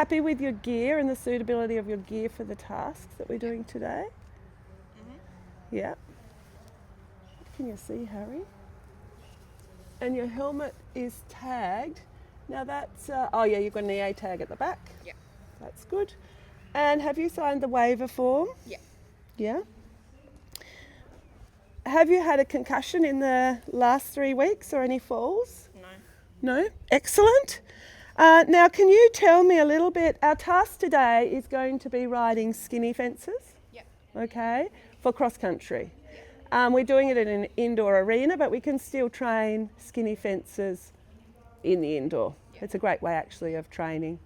Happy with your gear and the suitability of your gear for the tasks that we're doing today? Yeah. Can you see, Harry? And your helmet is tagged. Now that's, oh yeah, you've got an EA tag at the back. Yeah. That's good. And have you signed the waiver form? Yeah. Yeah. Have you had a concussion in the last 3 weeks or any falls? No. No? Excellent. Now, can you tell me a little bit? Our task today is going to be riding skinny fences. Yep. Okay, for cross country. Yep. We're doing it in an indoor arena, but we can still train skinny fences in the indoor. Yep. It's a great way actually of training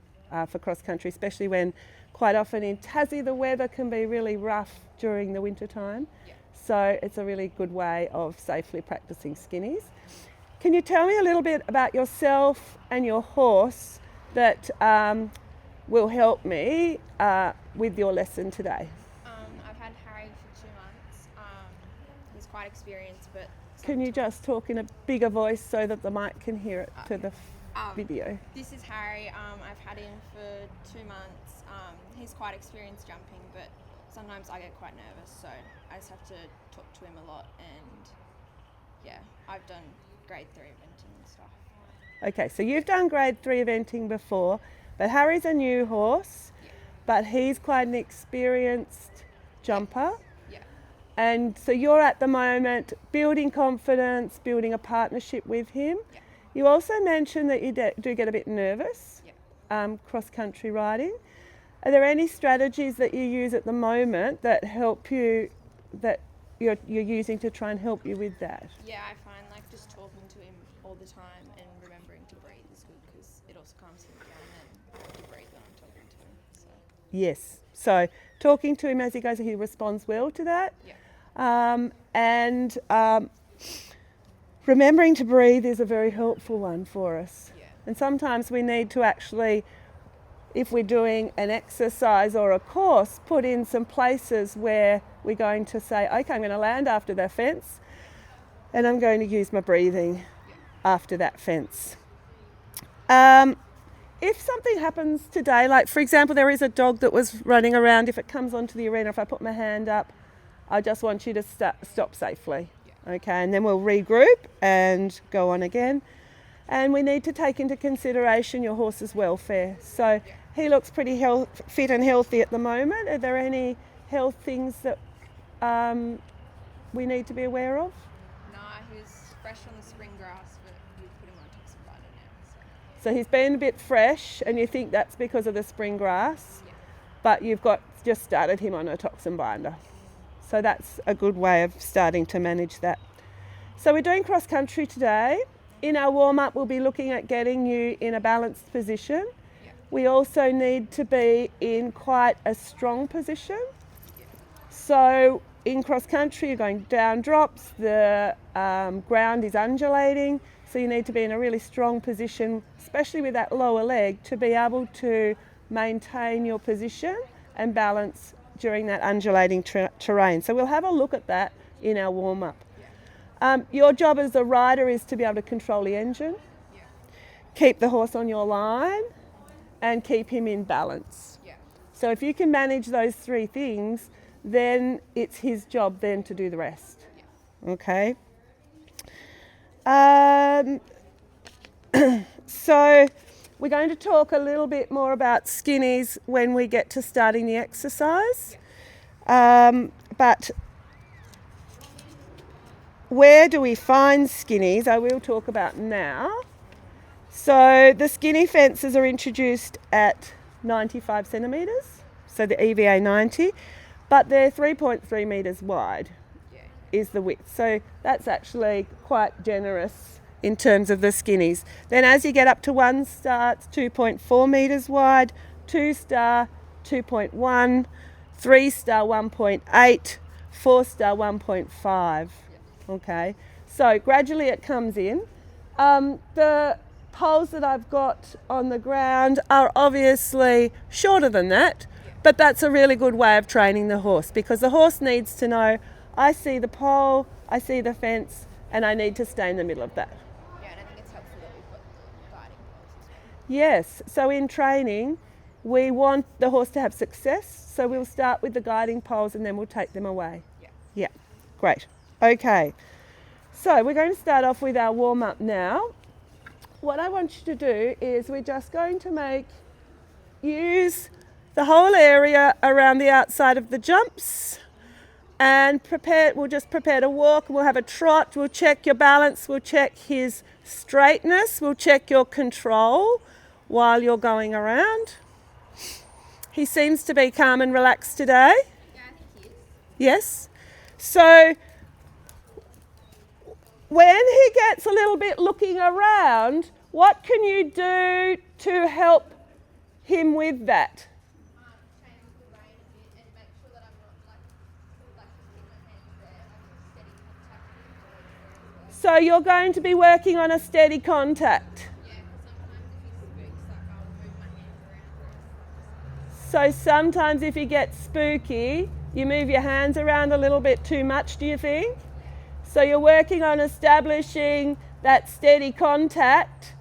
for cross country, especially when quite often in Tassie the weather can be really rough during the winter time. Yep. So it's a really good way of safely practicing skinnies. Can you tell me a little bit about yourself and your horse that will help me with your lesson today? I've had Harry for 2 months. He's quite experienced, but Can you just talk in a bigger voice so that the mic can hear it to the video? This is Harry. I've had him for 2 months. He's quite experienced jumping, but sometimes I get quite nervous, so I just have to talk to him a lot. And yeah, I've done grade 3 eventing and stuff. Okay, so you've done grade 3 eventing before, but Harry's a new horse, but he's quite an experienced jumper. Yeah. And so you're at the moment building confidence, building a partnership with him. Yeah. You also mentioned that you do get a bit nervous Yeah. cross-country riding. Are there any strategies that you use at the moment that help you, that you're using to try and help you with that? Yeah, I find like just talking to him all the time and remembering to breathe is good because it also calms him down and I have to breathe when I'm talking to him. So. Yes. So talking to him as he goes, he responds well to that. Yeah. And remembering to breathe is a very helpful one for us. Yeah. And sometimes we need to actually, if we're doing an exercise or a course, put in some places where we're going to say, okay, I'm going to land after that fence and I'm going to use my breathing after that fence. If something happens today, like for example, there is a dog that was running around, if it comes onto the arena, if I put my hand up, I just want you to stop safely. Okay, and then we'll regroup and go on again. And we need to take into consideration your horse's welfare. So he looks pretty fit and healthy at the moment. Are there any health things that we need to be aware of? No, he was fresh on the spring grass, but we put him on toxin binder now. So he's been a bit fresh, and you think that's because of the spring grass, but you've just started him on a toxin binder. So that's a good way of starting to manage that. So we're doing cross country today. In our warm-up, we'll be looking at getting you in a balanced position. Yeah. We also need to be in quite a strong position. Yeah. So in cross country, you're going down drops, the ground is undulating, so you need to be in a really strong position, especially with that lower leg, to be able to maintain your position and balance during that undulating terrain. So we'll have a look at that in our warm-up. Your job as a rider is to be able to control the engine, keep the horse on your line, and keep him in balance. So if you can manage those 3 things, then it's his job then to do the rest. Okay? So we're going to talk a little bit more about skinnies when we get to starting the exercise. But where do we find skinnies? I will talk about now. So the skinny fences are introduced at 95 centimetres, so the EVA 90, but they're 3.3 metres wide is the width. So that's actually quite generous in terms of the skinnies. Then as you get up to 1 star, it's 2.4 metres wide, 2 star, 2.1, 3 star, 1.8, 4 star, 1.5. Okay, so gradually it comes in. The poles that I've got on the ground are obviously shorter than that, but that's a really good way of training the horse, because the horse needs to know, I see the pole, I see the fence, and I need to stay in the middle of that. Yeah, and I think it's helpful that we've got the guiding poles as well. Yes, so in training, we want the horse to have success, so we'll start with the guiding poles and then we'll take them away. Yeah, great. Okay, so we're going to start off with our warm-up now. What I want you to do is we're just going to use the whole area around the outside of the jumps and we'll just prepare to walk. We'll have a trot, we'll check your balance, we'll check his straightness, we'll check your control while you're going around. He seems to be calm and relaxed today. Yeah, I think he is. Yes. So when he gets a little bit looking around, what can you do to help him with that? Change the rein a bit and make sure that I'm not just keep my hands there, like steady contact. So you're going to be working on a steady contact. Yeah, because sometimes if he spooks, like I'll move my hands around. So sometimes if he gets spooky, you move your hands around a little bit too much, do you think? So you're working on establishing that steady contact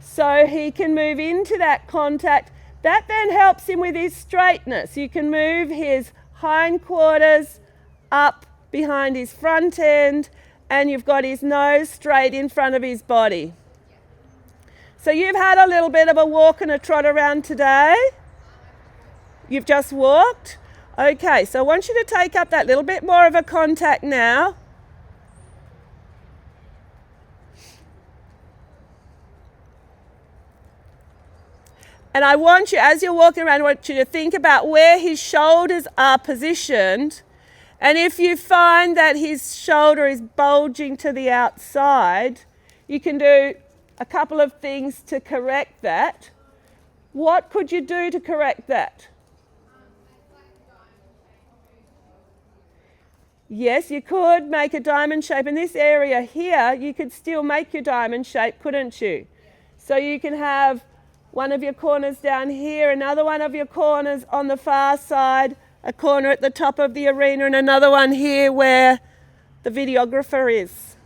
so he can move into that contact. That then helps him with his straightness. You can move his hindquarters up behind his front end and you've got his nose straight in front of his body. So you've had a little bit of a walk and a trot around today. You've just walked. Okay, so I want you to take up that little bit more of a contact now. And I want you, as you're walking around, I want you to think about where his shoulders are positioned. And if you find that his shoulder is bulging to the outside, you can do a couple of things to correct that. What could you do to correct that? Yes, you could make a diamond shape. In this area here, you could still make your diamond shape, couldn't you? So you can have one of your corners down here, another one of your corners on the far side, a corner at the top of the arena, and another one here where the videographer is.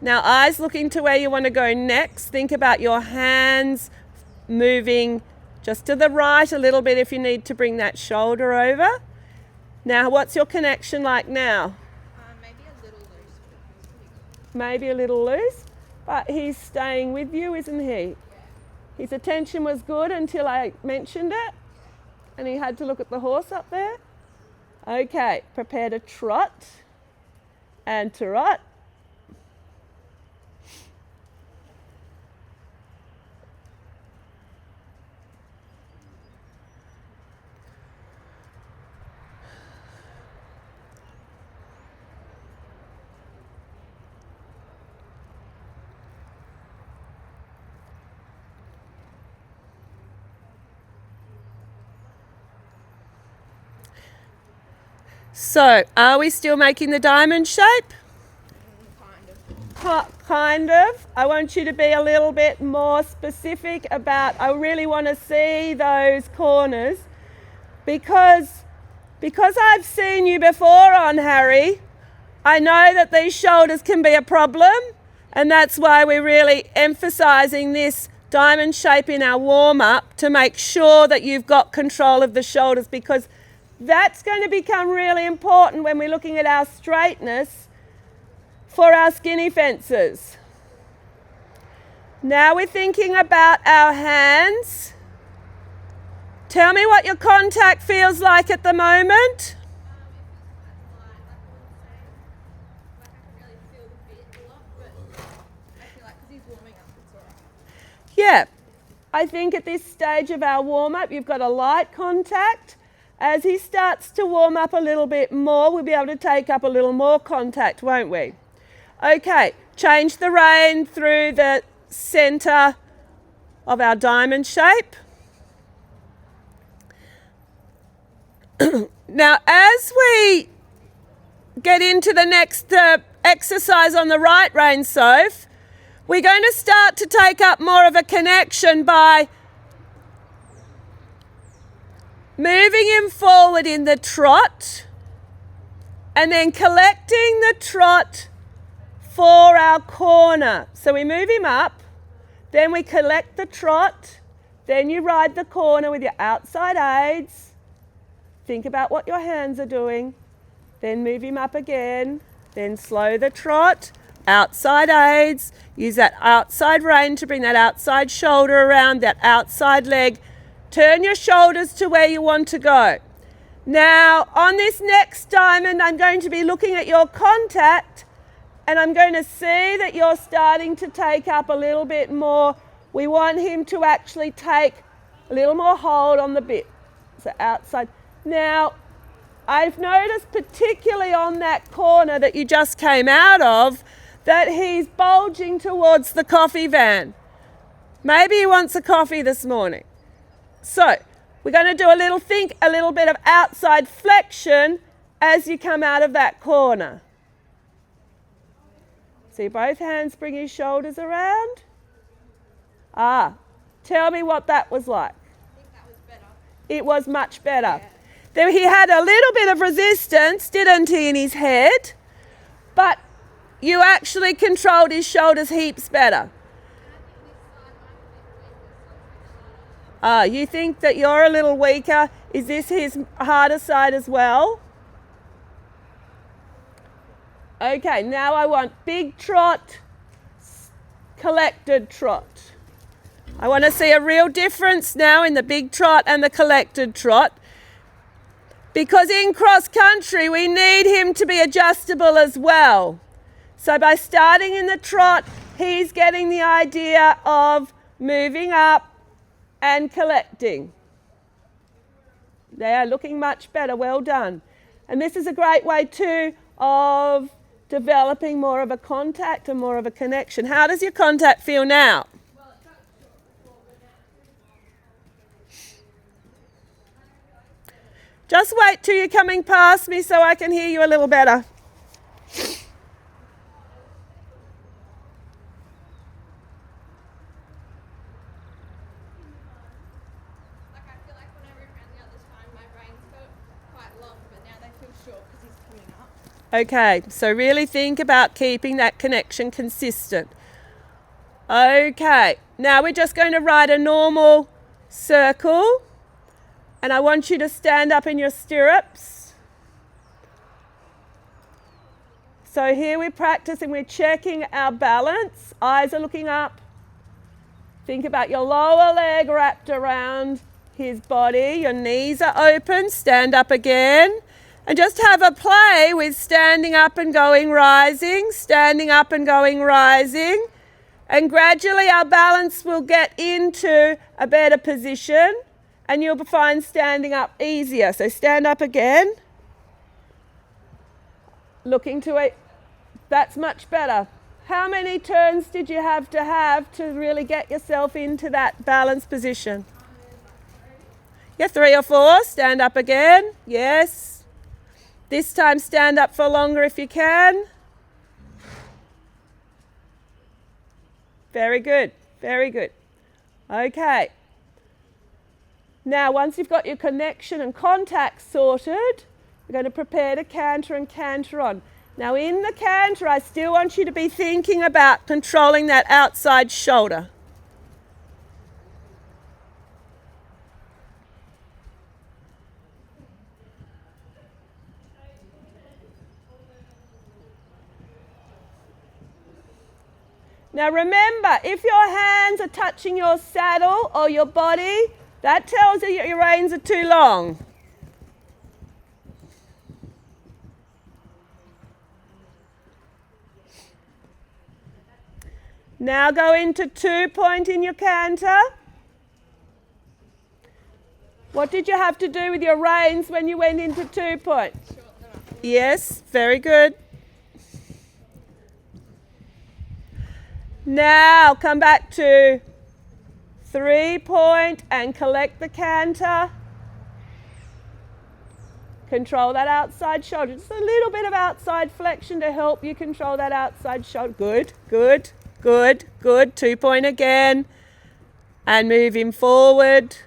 Now, eyes looking to where you want to go next. Think about your hands moving just to the right a little bit if you need to bring that shoulder over. Now, what's your connection like now? Maybe a little loose. Maybe a little loose, but he's staying with you, isn't he? Yeah. His attention was good until I mentioned it, and he had to look at the horse up there. Okay, prepare to trot and to trot. So, are we still making the diamond shape? Kind of. I want you to be a little bit more specific about, I really want to see those corners because I've seen you before on Harry, I know that these shoulders can be a problem, and that's why we're really emphasising this diamond shape in our warm-up to make sure that you've got control of the shoulders, because that's going to become really important when we're looking at our straightness for our skinny fences. Now we're thinking about our hands. Tell me what your contact feels like at the moment. Yeah, I think at this stage of our warm-up, you've got a light contact. As he starts to warm up a little bit more, we'll be able to take up a little more contact, won't we? Okay, change the rein through the centre of our diamond shape. Now, as we get into the next exercise on the right rein, Soph, we're going to start to take up more of a connection by moving him forward in the trot and then collecting the trot for our corner. So we move him up, then we collect the trot, then you ride the corner with your outside aids. Think about what your hands are doing. Then move him up again, then slow the trot, outside aids, use that outside rein to bring that outside shoulder around, that outside leg. Turn your shoulders to where you want to go. Now, on this next diamond, I'm going to be looking at your contact, and I'm going to see that you're starting to take up a little bit more. We want him to actually take a little more hold on the bit. So outside. Now, I've noticed particularly on that corner that you just came out of, that he's bulging towards the coffee van. Maybe he wants a coffee this morning. So, we're going to do a little bit of outside flexion as you come out of that corner. See, both hands bring his shoulders around. Tell me what that was like. I think that was better. It was much better. Yeah. Then he had a little bit of resistance, didn't he, in his head? But you actually controlled his shoulders heaps better. You think that you're a little weaker. Is this his harder side as well? Okay, now I want big trot, collected trot. I want to see a real difference now in the big trot and the collected trot. Because in cross country, we need him to be adjustable as well. So by starting in the trot, he's getting the idea of moving up and collecting. They are looking much better. Well done. And this is a great way too of developing more of a contact and more of a connection. How does your contact feel now? Just wait till you're coming past me so I can hear you a little better. I feel like when I ran around the other time, my reins felt quite long, but now they feel short because he's coming up. Okay, so really think about keeping that connection consistent. Okay, now we're just going to ride a normal circle. And I want you to stand up in your stirrups. So here we're practicing, we're checking our balance. Eyes are looking up. Think about your lower leg wrapped around his body. Your knees are open. Stand up again. And just have a play with standing up and going rising, standing up and going rising. And gradually our balance will get into a better position. And you'll find standing up easier. So stand up again. Looking to it. That's much better. How many turns did you have to really get yourself into that balanced position? Yeah, 3 or 4. Stand up again. Yes. This time stand up for longer if you can. Very good. Very good. Okay. Now, once you've got your connection and contact sorted, we're going to prepare to canter and canter on. Now, in the canter, I still want you to be thinking about controlling that outside shoulder. Now, remember, if your hands are touching your saddle or your body, that tells you your reins are too long. Now go into 2-point in your canter. What did you have to do with your reins when you went into 2-point? Yes, very good. Now come back to 3-point and collect the canter. Control that outside shoulder. Just a little bit of outside flexion to help you control that outside shoulder. Good, good, good, good. 2-point again. And move him forward.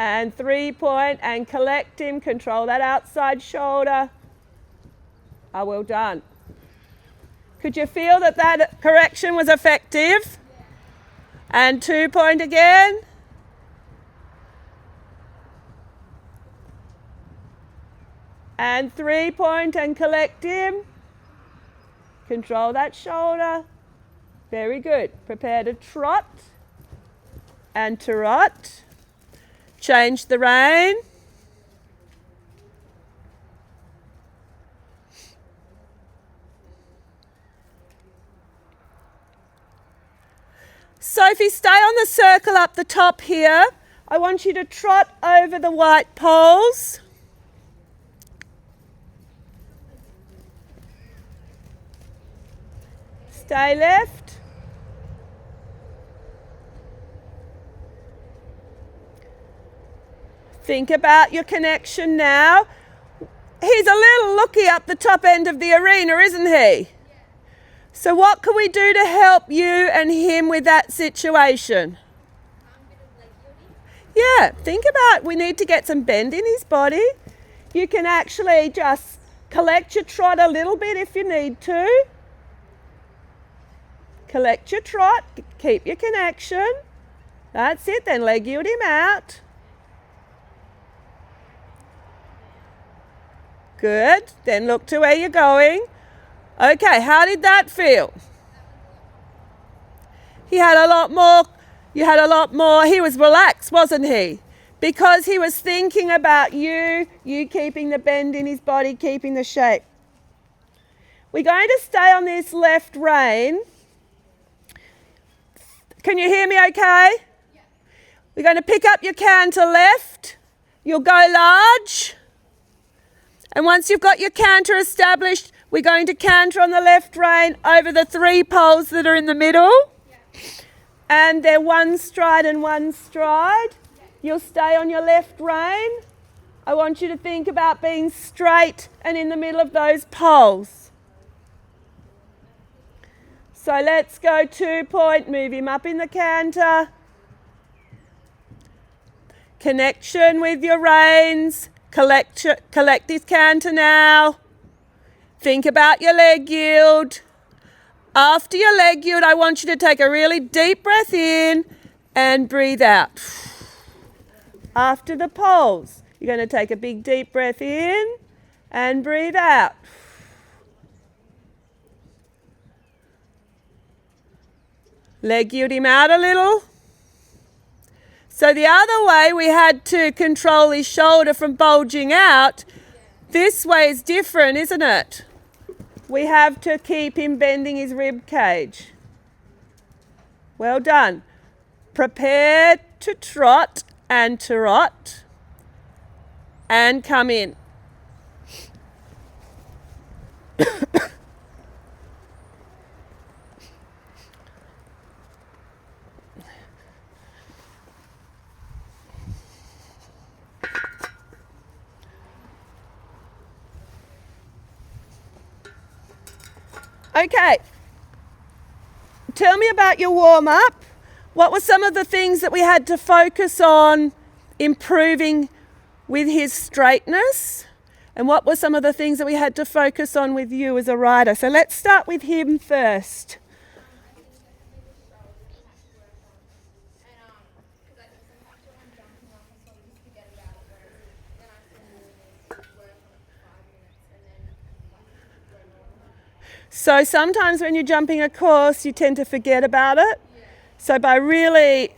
And 3 point, and collect him. Control that outside shoulder. Oh, well done. Could you feel that that correction was effective? And 2 point again. And 3 point, and collect him. Control that shoulder. Very good. Prepare to trot and to rot. Change the rein. Sophie, stay on the circle up the top here. I want you to trot over the white poles. Stay left. Think about your connection now. He's a little looky up the top end of the arena, isn't he? So what can we do to help you and him with that situation? Yeah, think about, we need to get some bend in his body. You can actually just collect your trot a little bit if you need to. Collect your trot, keep your connection. That's it, then leg yield him out. Good, then look to where you're going. Okay, how did that feel? He had a lot more, he was relaxed, wasn't he? Because he was thinking about you keeping the bend in his body, keeping the shape. We're going to stay on this left rein. Can you hear me okay? Yeah. We're going to pick up your canter left. You'll go large. And once you've got your canter established, we're going to canter on the left rein over the 3 poles that are in the middle. Yeah. And they're one stride and one stride. Yeah. You'll stay on your left rein. I want you to think about being straight and in the middle of those poles. So let's go 2 point, move him up in the canter. Connection with your reins. Collect his canter now. Think about your leg yield. After your leg yield, I want you to take a really deep breath in and breathe out. After the poles, you're going to take a big deep breath in and breathe out. Leg yield him out a little. So the other way we had to control his shoulder from bulging out. This way is different, isn't it? We have to keep him bending his rib cage. Well done. Prepare to trot and to rot. And come in. Okay, tell me about your warm-up. What were some of the things that we had to focus on improving with his straightness? And what were some of the things that we had to focus on with you as a rider? So let's start with him first. So sometimes when you're jumping a course, you tend to forget about it. Yeah. So by really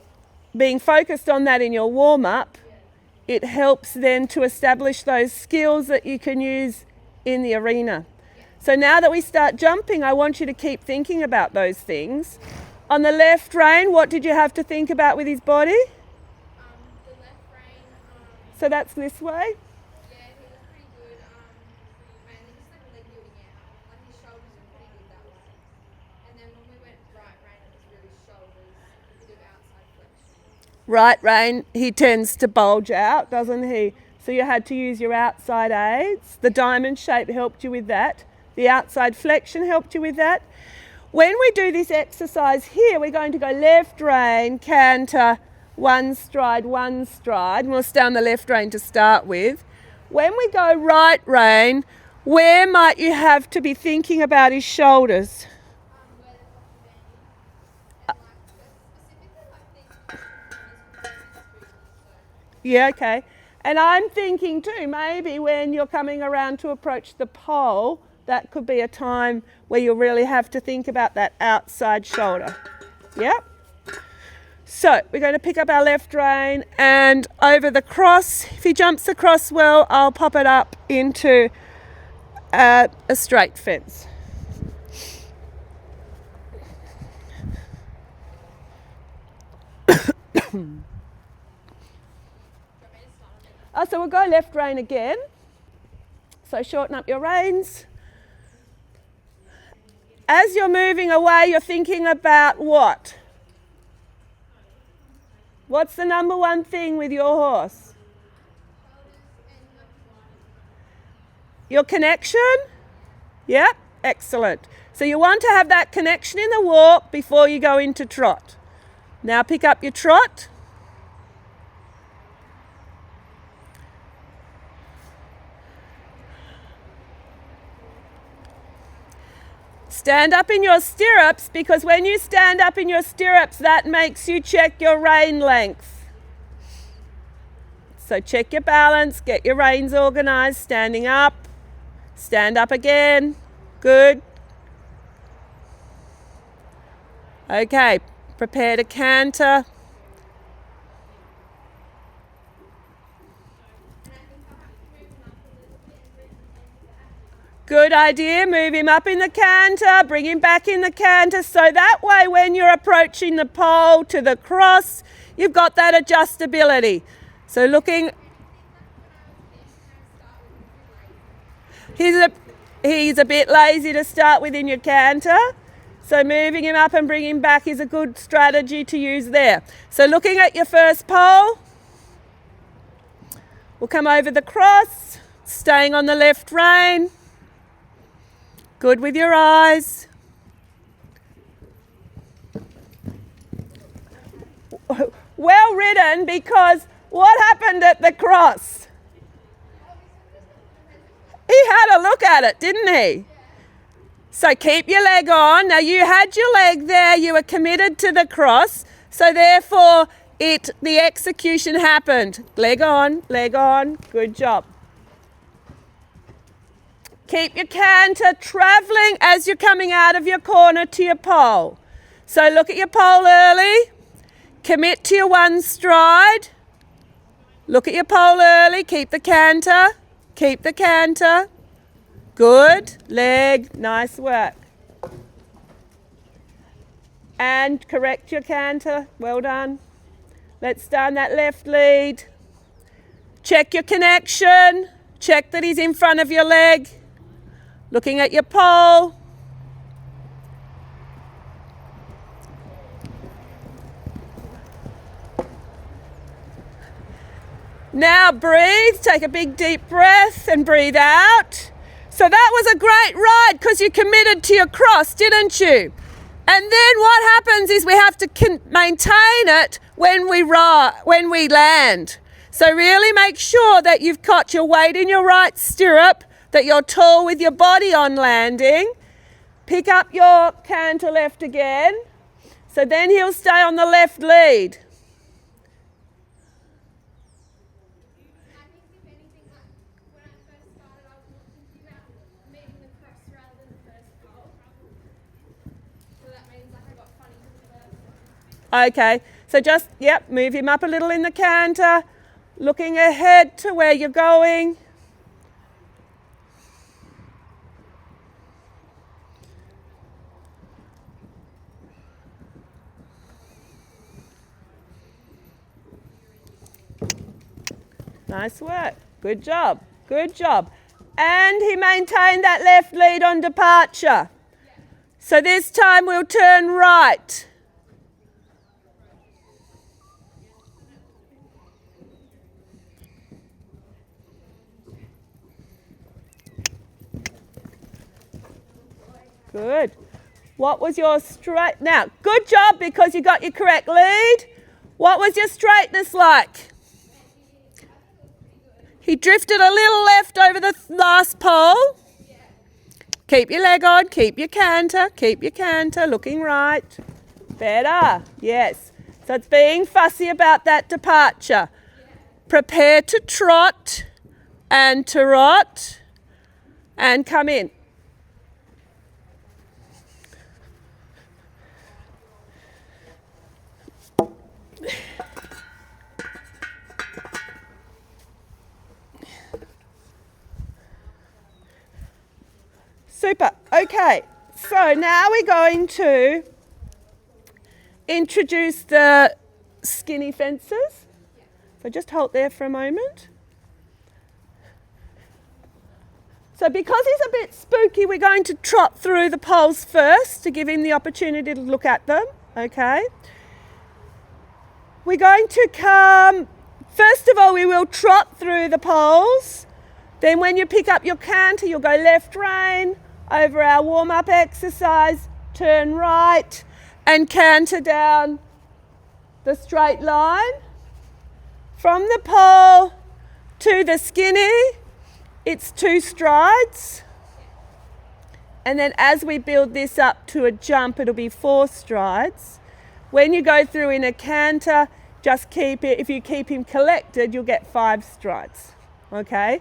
being focused on that in your warm-up, yeah, it helps then to establish those skills that you can use in the arena. Yeah. So now that we start jumping, I want you to keep thinking about those things. On the left rein, what did you have to think about with his body? The left rein. So that's this way? Right rein, he tends to bulge out, doesn't he? So you had to use your outside aids. The diamond shape helped you with that. The outside flexion helped you with that. When we do this exercise here, we're going to go left rein, canter, one stride, one stride. We'll stay on the left rein to start with. When we go right rein, where might you have to be thinking about his shoulders? Yeah, okay. And I'm thinking too, maybe when you're coming around to approach the pole, that could be a time where you'll really have to think about that outside shoulder. Yep. So we're going to pick up our left rein and over the cross. If he jumps across well, I'll pop it up into a straight fence. So we'll go left rein again. So shorten up your reins. As you're moving away, you're thinking about what? What's the number one thing with your horse? Your connection? Yep, excellent. So you want to have that connection in the walk before you go into trot. Now pick up your trot. Stand up in your stirrups, because when you stand up in your stirrups, that makes you check your rein length. So check your balance, get your reins organised, standing up, stand up again, good. Okay, prepare to canter. Good idea, move him up in the canter, bring him back in the canter, so that way when you're approaching the pole to the cross, you've got that adjustability. So looking, he's a bit lazy to start with in your canter, so moving him up and bringing him back is a good strategy to use there. So looking at your first pole, we'll come over the cross, staying on the left rein. Good with your eyes. Well ridden, because what happened at the cross? He had a look at it, didn't he? So keep your leg on. Now you had your leg there, you were committed to the cross, so therefore the execution happened. Leg on, good job. Keep your canter travelling as you're coming out of your corner to your pole. So look at your pole early. Commit to your one stride. Look at your pole early. Keep the canter. Keep the canter. Good. Leg. Nice work. And correct your canter. Well done. Let's stay on that left lead. Check your connection. Check that he's in front of your leg. Looking at your pole. Now breathe, take a big deep breath and breathe out. So that was a great ride because you committed to your cross, didn't you? And then what happens is we have to maintain it when we land. So really make sure that you've got your weight in your right stirrup, that you're tall with your body on landing. Pick up your canter left again. So then he'll stay on the left lead. Okay, so just, move him up a little in the canter, looking ahead to where you're going. Nice work. Good job. Good job. And he maintained that left lead on departure. So this time we'll turn right. Good. What was your straight? Now, good job because you got your correct lead. What was your straightness like? He drifted a little left over the last pole. Keep your leg on, keep your canter, looking right. Better, yes. So it's being fussy about that departure. Prepare to trot and to rot and come in. Super. Okay, so now we're going to introduce the skinny fences. So just hold there for a moment. So because he's a bit spooky, we're going to trot through the poles first to give him the opportunity to look at them, okay? We're going to come, first of all, we will trot through the poles. Then when you pick up your canter, you'll go left rein over our warm-up exercise, turn right and canter down the straight line. From the pole to the skinny, it's 2 strides. And then as we build this up to a jump, it'll be 4 strides. When you go through in a canter, just keep it, if you keep him collected, you'll get 5 strides, okay?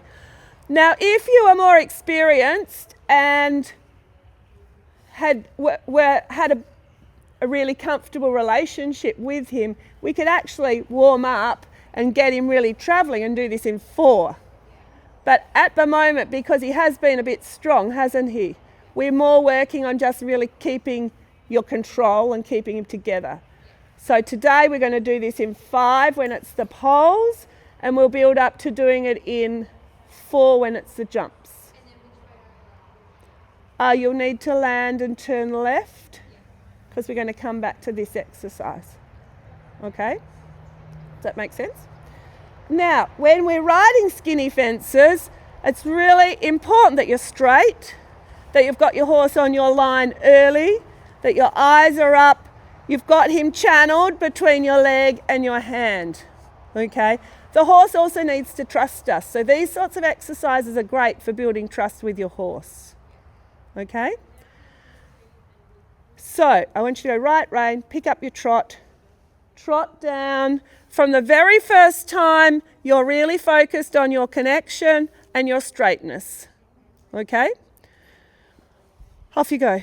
Now, if you are more experienced and had a really comfortable relationship with him, we could actually warm up and get him really travelling and do this in 4. But at the moment, because he has been a bit strong, hasn't he? We're more working on just really keeping your control and keeping him together. So today we're going to do this in 5 when it's the poles, and we'll build up to doing it in 4 when it's the jumps. You'll need to land and turn left because we're going to come back to this exercise. Okay? Does that make sense? Now, when we're riding skinny fences, it's really important that you're straight, that you've got your horse on your line early, that your eyes are up, you've got him channeled between your leg and your hand. Okay? The horse also needs to trust us. So these sorts of exercises are great for building trust with your horse. Okay? So I want you to go right rein, pick up your trot down. From the very first time, you're really focused on your connection and your straightness. Okay? Off you go.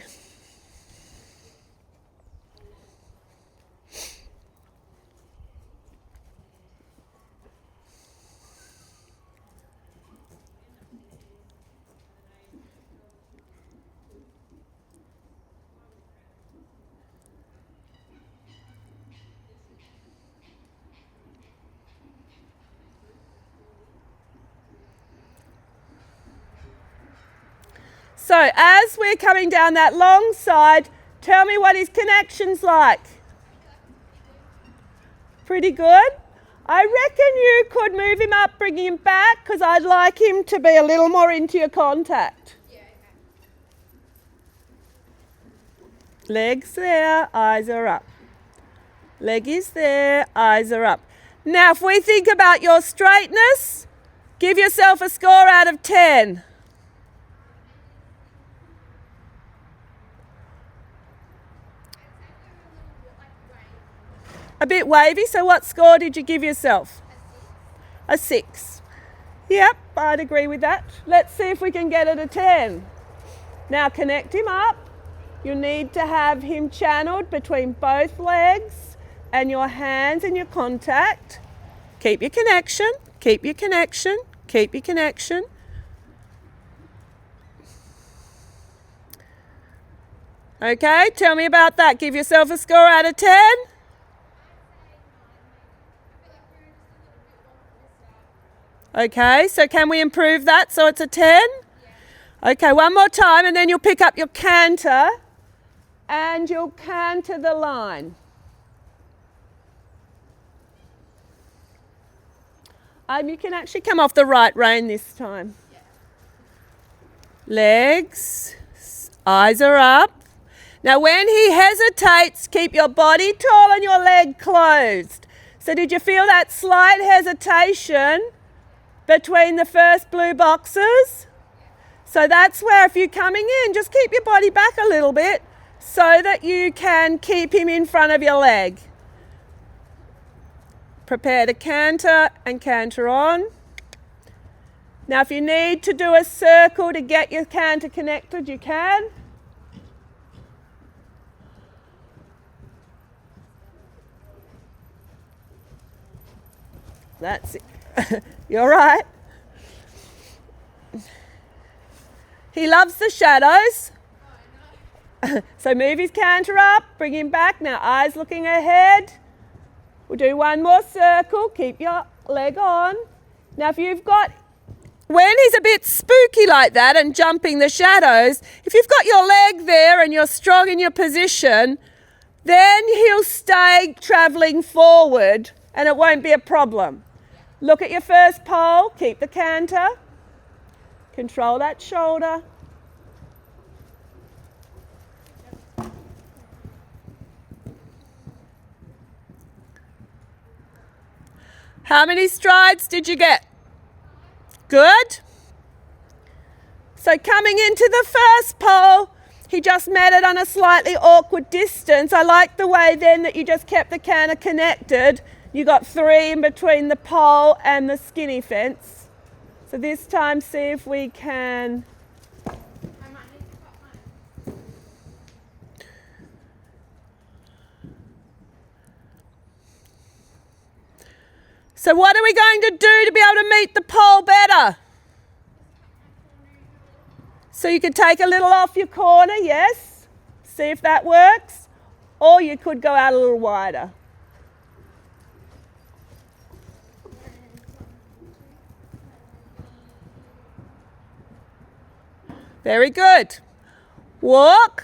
So as we're coming down that long side, tell me what his connection's like. Pretty good? I reckon you could move him up, bring him back, because I'd like him to be a little more into your contact. Yeah, okay. Legs there, eyes are up. Leg is there, eyes are up. Now, if we think about your straightness, give yourself a score out of 10. A bit wavy, so what score did you give yourself? A 6. Yep, I'd agree with that. Let's see if we can get it a 10. Now connect him up. You need to have him channeled between both legs and your hands and your contact. Keep your connection, keep your connection, keep your connection. Okay, tell me about that. Give yourself a score out of 10. Okay, so can we improve that so it's a 10? Yeah. Okay, one more time and then you'll pick up your canter and you'll canter the line. You can actually come off the right rein this time. Yeah. Legs, eyes are up. Now when he hesitates, keep your body tall and your leg closed. So did you feel that slight hesitation between the first blue boxes? So that's where if you're coming in, just keep your body back a little bit so that you can keep him in front of your leg. Prepare to canter and canter on. Now if you need to do a circle to get your canter connected, you can. That's it. You're right. He loves the shadows. So move his canter up, bring him back. Now eyes looking ahead. We'll do one more circle. Keep your leg on. Now if you've got, when he's a bit spooky like that and jumping the shadows, if you've got your leg there and you're strong in your position, then he'll stay travelling forward and it won't be a problem. Look at your first pole, keep the canter, control that shoulder. How many strides did you get? Good. So coming into the first pole, he just met it on a slightly awkward distance. I like the way then that you just kept the canter connected. You got 3 in between the pole and the skinny fence. So this time see if we can. So what are we going to do to be able to meet the pole better? So you could take a little off your corner, yes. See if that works. Or you could go out a little wider. Very good. Walk.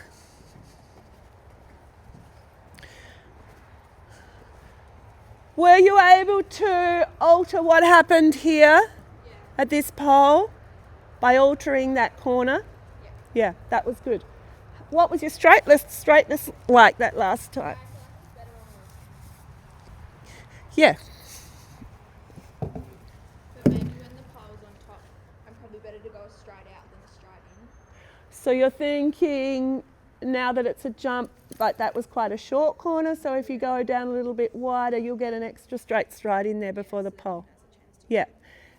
Were you able to alter what happened here at this pole by altering that corner? Yeah, that was good. What was your straightness like that last time? Yeah. But maybe when the pole's on top, I'm probably better to go a stride out than a stride in. So you're thinking now that it's a jump, like that was quite a short corner, so if you go down a little bit wider, you'll get an extra straight stride in there before the pole. Yeah.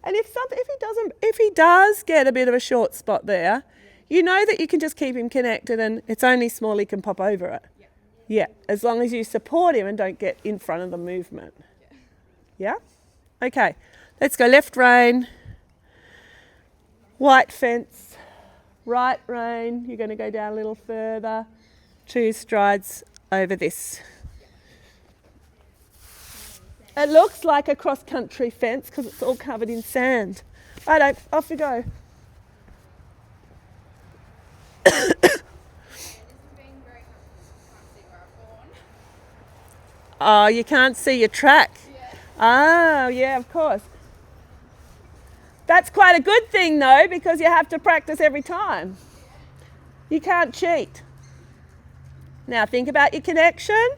And if he does get a bit of a short spot there, you know that you can just keep him connected and it's only small, he can pop over it. Yeah, as long as you support him and don't get in front of the movement. Yeah? Okay, let's go left rein, white fence, right rein, you're going to go down a little further, 2 strides over this. It looks like a cross-country fence because it's all covered in sand. Righto, off you go. Oh, you can't see your track. Oh, yeah, of course. That's quite a good thing though, because you have to practice every time. You can't cheat. Now think about your connection.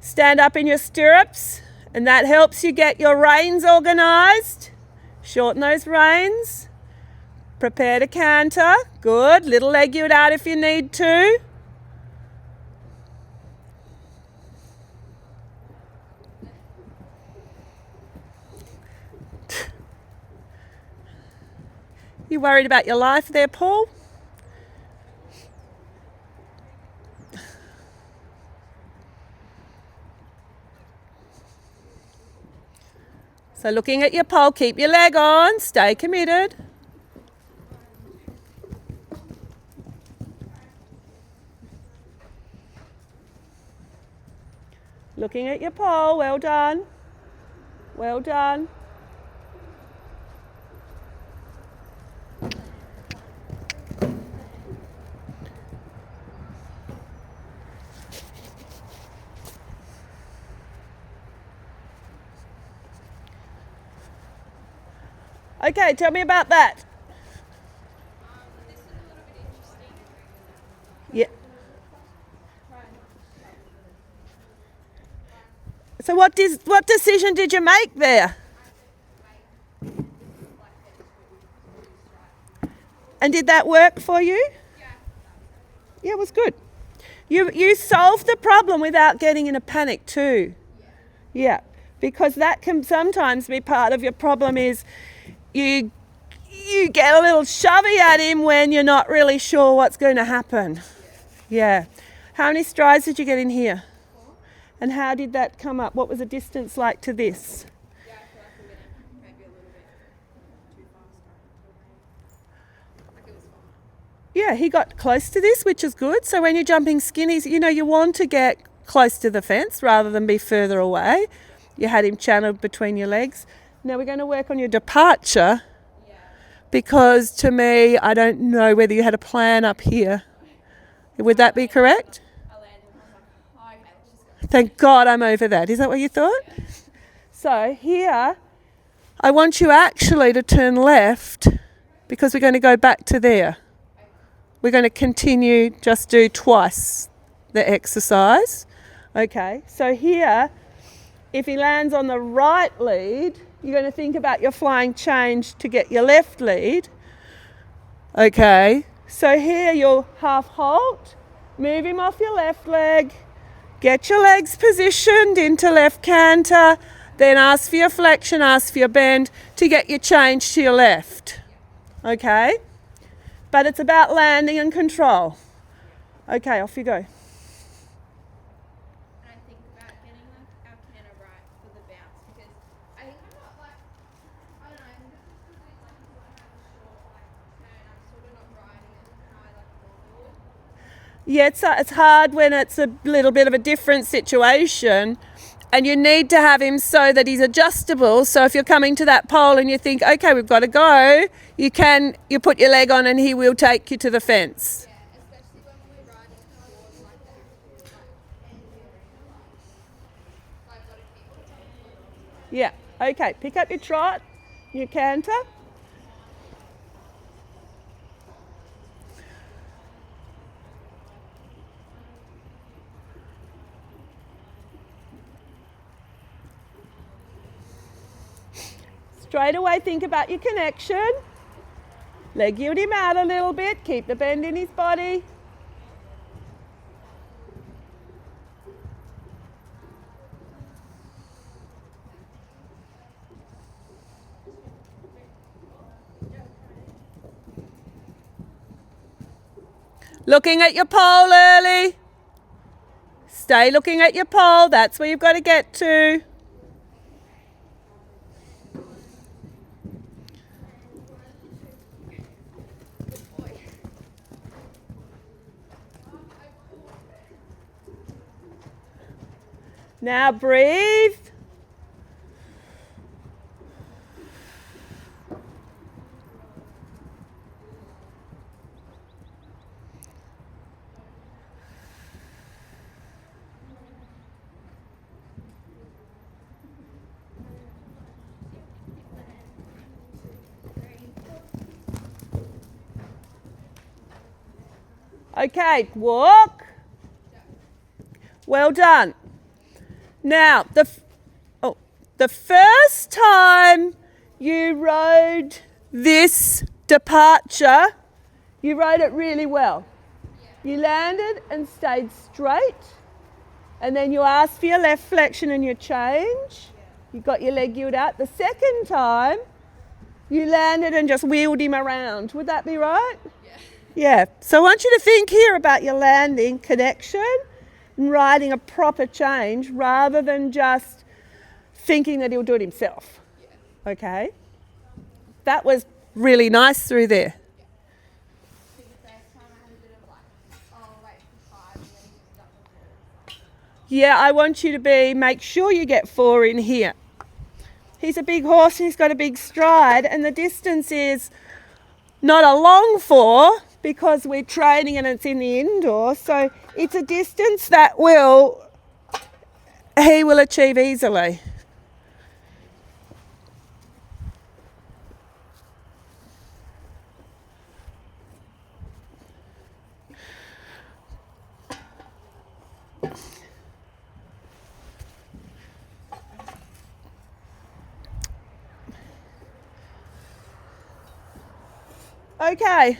Stand up in your stirrups, and that helps you get your reins organised. Shorten those reins. Prepare to canter. Good. Little leg you out if you need to. You worried about your life there, Paul? So looking at your pole, keep your leg on, stay committed. Looking at your pole, well done. Well done. Okay, tell me about that. This is a little bit interesting. Yeah. So what decision did you make there? And did that work for you? Yeah, it was good. You solved the problem without getting in a panic too. Yeah, because that can sometimes be part of your problem is you get a little shovey at him when you're not really sure what's going to happen. Yeah. How many strides did you get in here? 4. And how did that come up? What was the distance like to this? Yeah, I feel like we went maybe a little bit too fast. Like it was fun. Yeah, he got close to this, which is good. So when you're jumping skinnies, you want to get close to the fence rather than be further away. You had him channeled between your legs. Now we're going to work on your departure because to me, I don't know whether you had a plan up here. Would that be correct? I landed and I was like, oh, okay, let's just go. Thank God I'm over that. Is that what you thought? Yeah. So here, I want you actually to turn left because we're going to go back to there. We're going to continue, just do twice the exercise. Okay, so here, if he lands on the right lead, you're going to think about your flying change to get your left lead. Okay, so here you'll half halt, move him off your left leg, get your legs positioned into left canter, then ask for your flexion, ask for your bend to get your change to your left. Okay? But it's about landing and control. Okay, off you go. And I think about getting like our canter right for the bounce because I think I'm not like, I don't know, I think it's just because we like sort of have a short like turn, I'm sort of not riding it how I like forward. Yeah, it's hard when it's a little bit of a different situation and you need to have him so that he's adjustable. So if you're coming to that pole and you think, okay, we've got to go, you put your leg on and he will take you to the fence. Yeah, especially when we're riding towards like the actual end of the arena. I've got to keep it. Yeah, okay, pick up your trot, your canter. Straight away think about your connection. Leg yield him out a little bit, keep the bend in his body. Looking at your pole early. Stay looking at your pole, that's where you've got to get to. Now breathe. Okay, walk. Well done. Now, the first time you rode this departure, you rode it really well. You landed and stayed straight, and then you asked for your left flexion and your change. You got your leg yield out. The second time, you landed and just wheeled him around. Would that be right? Yeah. So I want you to think here about your landing connection and riding a proper change rather than just thinking that he'll do it himself. Yeah. Okay? That was really nice through there. The first time I had a bit of like, oh, wait for 5 and then just up the 4. Yeah, I want you to make sure you get 4 in here. He's a big horse and he's got a big stride, and the distance is not a long 4 because we're training and it's in the indoor. So it's a distance that he will achieve easily. Okay.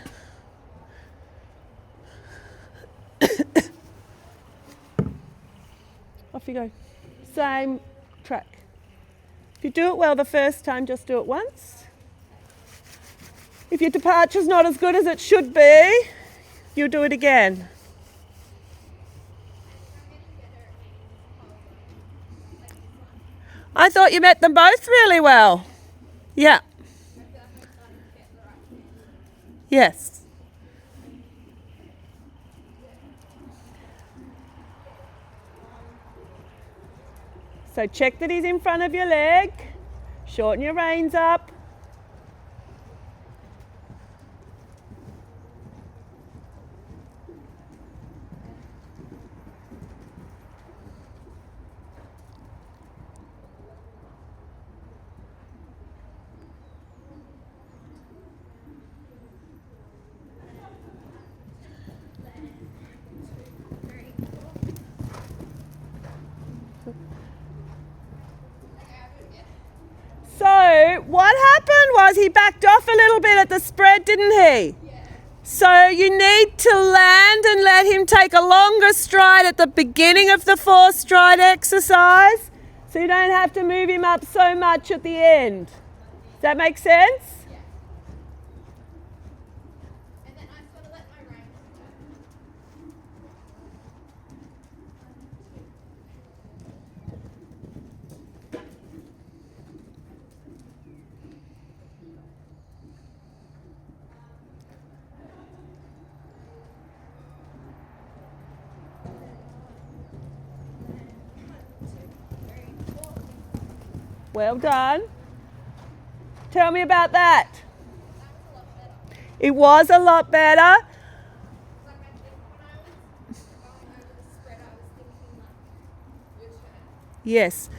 Off you go. Same track. If you do it well the first time, just do it once. If your departure's not as good as it should be, you'll do it again. I thought you met them both really well. Yeah. Yes. So check that he's in front of your leg. Shorten your reins up. So what happened was he backed off a little bit at the spread, didn't he? Yeah. So you need to land and let him take a longer stride at the beginning of the 4-stride exercise, so you don't have to move him up so much at the end. Does that make sense? Yeah. And then I sort of let my reins Well done. Tell me about that. It was a lot better. Yes.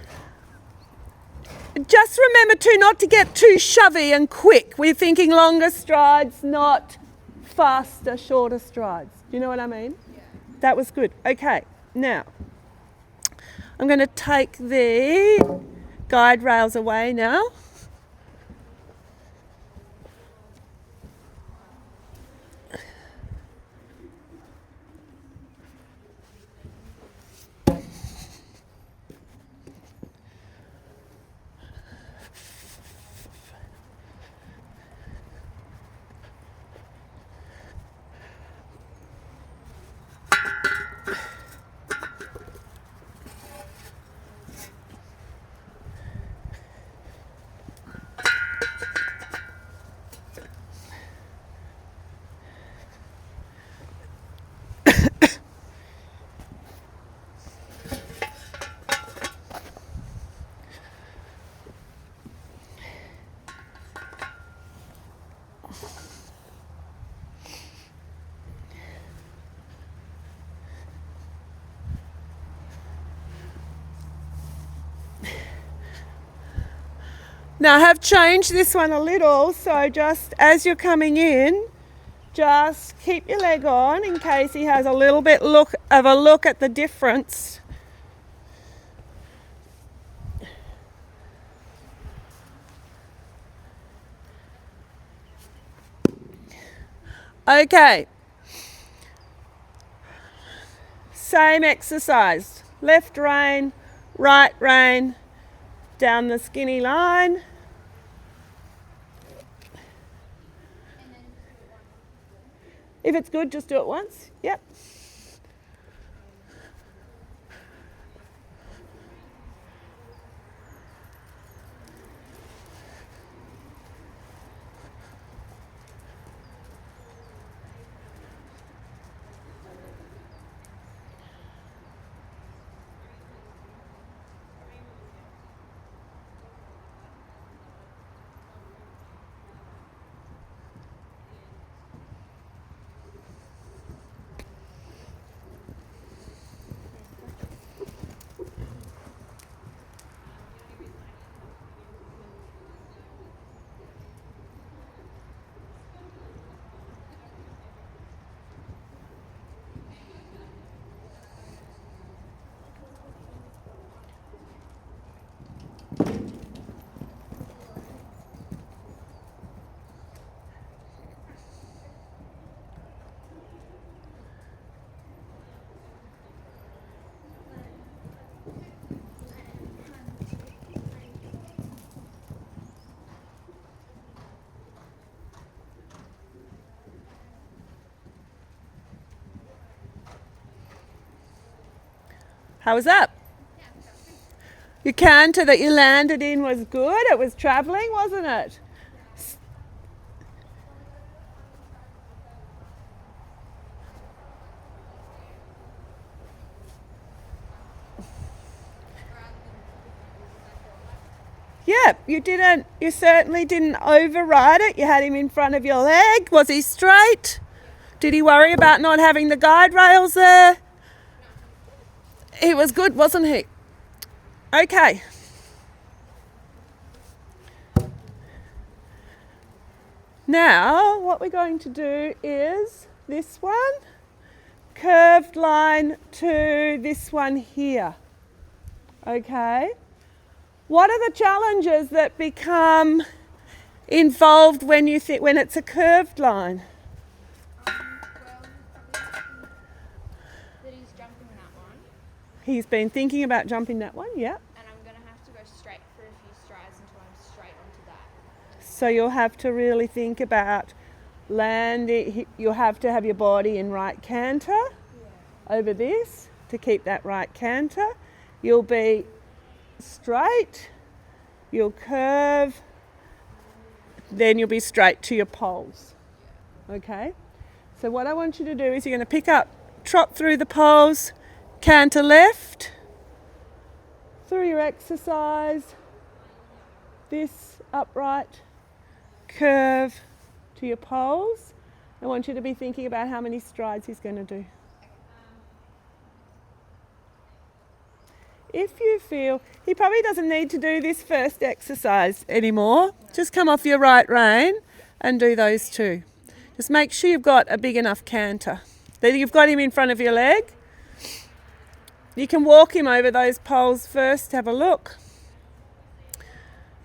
Just remember too not to get too shovey and quick. We're thinking longer strides, not faster, shorter strides. Do you know what I mean? Yeah. That was good. Okay, now I'm going to take the guide rails away now. Now I have changed this one a little, so just as you're coming in, just keep your leg on in case he has a little bit of a look at the difference. Okay, same exercise, left rein, right rein, down the skinny line. If it's good, just do it once. Yep. How was that? Your canter that you landed in was good. It was travelling, wasn't it? Yeah, you certainly didn't override it. You had him in front of your leg. Was he straight? Did he worry about not having the guide rails there? He was good, wasn't he? Okay. Now, what we're going to do is this one, curved line to this one here. Okay. What are the challenges that become involved when it's a curved line? Well, that he's jumping that one. He's been thinking about jumping that one, yeah. And I'm going to have to go straight for a few strides until I'm straight onto that. So you'll have to really think about landing. You'll have to have your body in right canter over this to keep that right canter. You'll be straight, you'll curve, then you'll be straight to your poles. Okay? So what I want you to do is you're going to pick up, trot through the poles, canter left, through your exercise, this upright, curve to your poles. I want you to be thinking about how many strides he's going to do. If you feel, he probably doesn't need to do this first exercise anymore. Just come off your right rein and do those two. Just make sure you've got a big enough canter. Then you've got him in front of your leg. You can walk him over those poles first, have a look.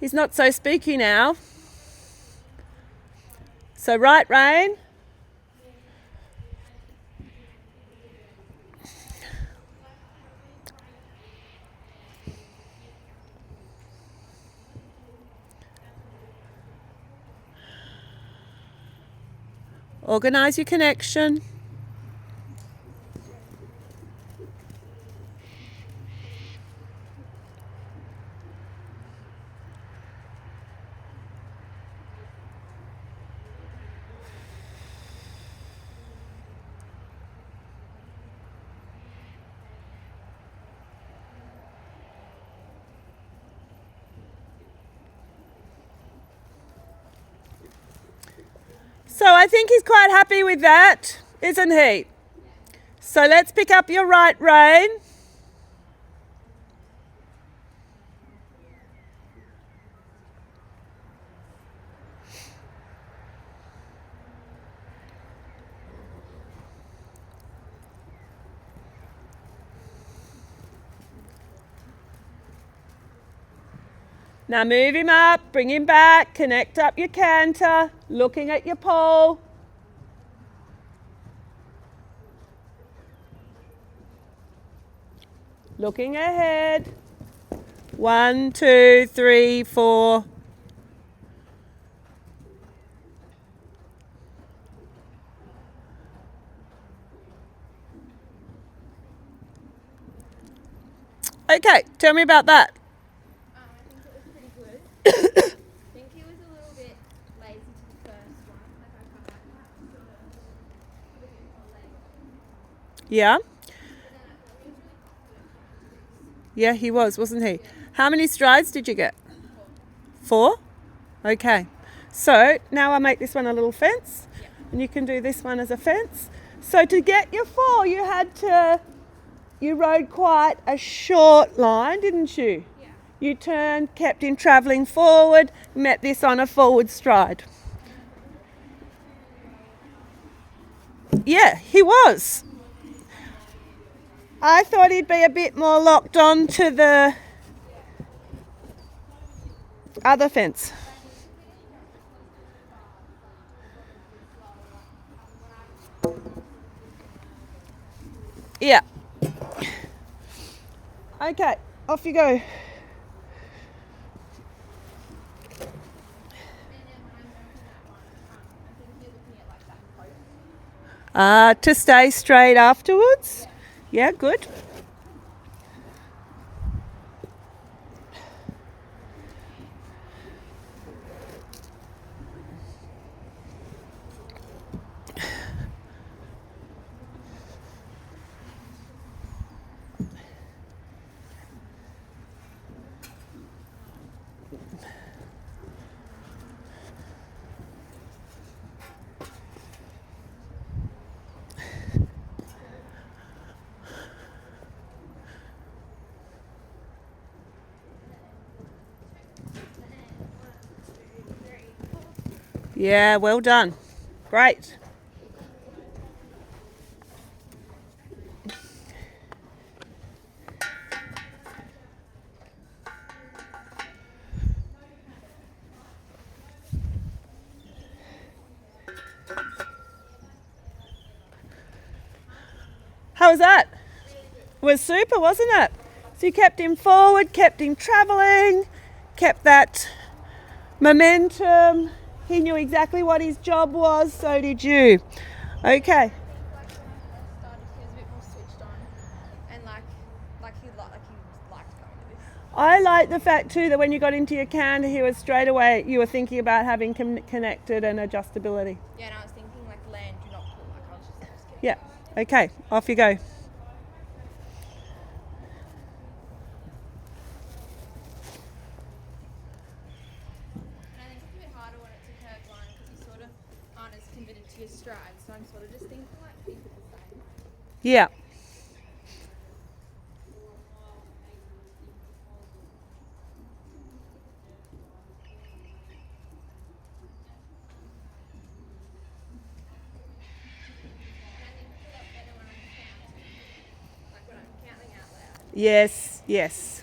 He's not so speaky now. So right rein. Organise your connection. So I think he's quite happy with that, isn't he? So let's pick up your right rein. Now move him up, bring him back, connect up your canter, looking at your pole. Looking ahead. 1, 2, 3, 4. Okay, tell me about that. I think he was a little bit lazy to the first one. Yeah? Yeah, he was, wasn't he? How many strides did you get? 4? Okay. So now I make this one a little fence, and you can do this one as a fence. So to get your 4, you rode quite a short line, didn't you? Yeah. You turned, kept him travelling forward, met this on a forward stride. Yeah, he was. I thought he'd be a bit more locked on to the other fence. Yeah. Okay, off you go. To stay straight afterwards. Yeah, good. Yeah, well done. Great. How was that? It was super, wasn't it? So you kept him forward, kept him travelling, kept that momentum. He knew exactly what his job was, so did you. Okay. Like when he first started, he was a bit more switched on, and like he liked going to this. I like the fact too that when you got into your canter, he was straight away, you were thinking about having connected and adjustability. Yeah, and I was thinking like land, do not pull. Like I was just kidding. Yeah. Okay, off you go. And I think it's a bit harder when it's a curved line because you sort of aren't as committed to your stride. So I'm sort of just thinking like keep it the same. Yeah. And I think it's a lot better when I'm counting. Like when I'm counting out loud. Yes, yes.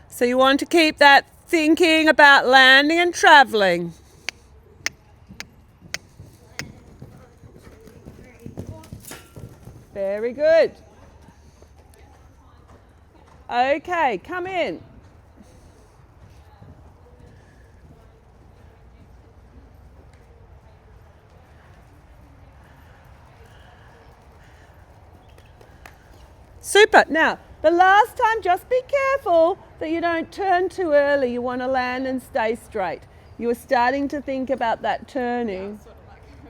So you want to keep that thinking about landing and travelling. Very good. Okay, come in. Super. Now, the last time, just be careful that you don't turn too early. You want to land and stay straight. You were starting to think about that turning. Sort of like over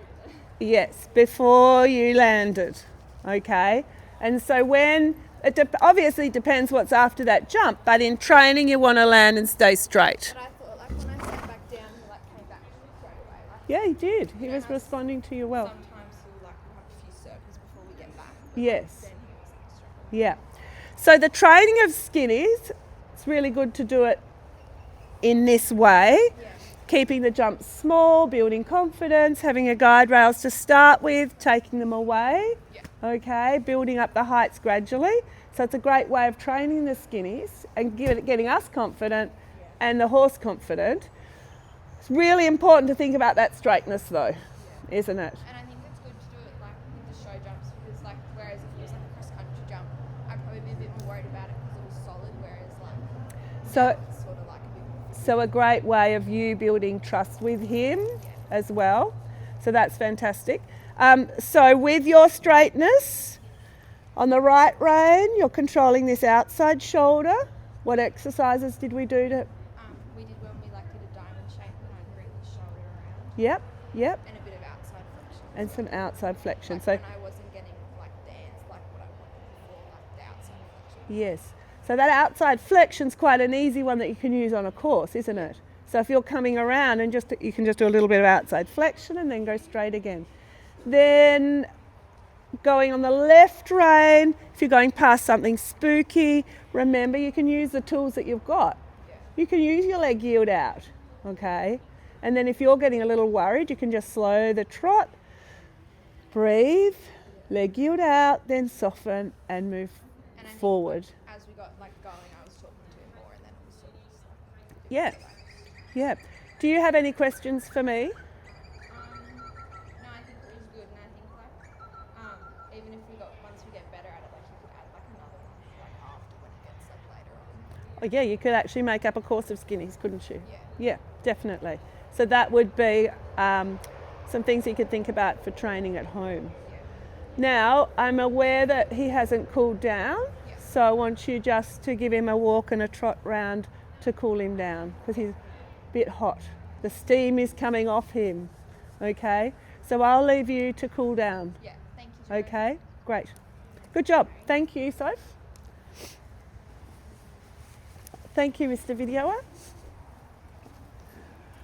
there. Yes, before you landed. Okay. And so when it obviously depends what's after that jump, but in training you want to land and stay straight. But I thought like when I sat back down, he like came back straight away. Like Yeah, he did. He Yeah, was and I s- responding to you well. sometimes he'll like have a few circles before we get back. But Yes. then he was like straight away. Yeah. So the training of skinnies, it's really good to do it in this way. Yeah. Keeping the jumps small, building confidence, having your guide rails to start with, taking them away. Yeah. Okay, building up the heights gradually. So it's a great way of training the skinnies and getting us confident and the horse confident. It's really important to think about that straightness though, isn't it? And I think it's good to do it like with the show jumps because like whereas if it was like a cross country jump, I'd probably be a bit more worried about it because it was solid. Whereas like So it's sort of like a bit more. So a great way of you building trust with him as well. So that's fantastic. So with your straightness on the right rein, you're controlling this outside shoulder. What exercises did we do to? We did when we like did a diamond shape and I'd bring the shoulder around Yep, yep, and a bit of outside flexion. and some outside flexion. Like So when I wasn't getting like dance like what I wanted before, like the outside flexion. yes, so that outside flexion's quite an easy one that you can use on a course, isn't it? So if you're coming around and you can just do a little bit of outside flexion and then go straight again. Then going on the left rein, if you're going past something spooky, remember you can use the tools that you've got. Yeah. You can use your leg yield out, okay? And then if you're getting a little worried, you can just slow the trot, breathe, leg yield out, then soften and move And I think forward. as we got like going, I was talking to him more, and then it was sort of just like. Yeah, yeah. Do you have any questions for me? No, I think it was good, and I think like even if we got once we get better at it, like you could add like another one like after when it gets like later on. Oh, yeah, you could actually make up a course of skinnies, couldn't you? Yeah. Yeah, definitely. So that would be some things you could think about for training at home. Yeah. Now, I'm aware that he hasn't cooled down, Yeah. so I want you just to give him a walk and a trot round to cool him down because he's a bit hot. The steam is coming off him, okay? So I'll leave you to cool down, Yeah. Thank you. Jo. okay? Great. Good job. Thank you, Soph. Thank you, Mr. Videoer.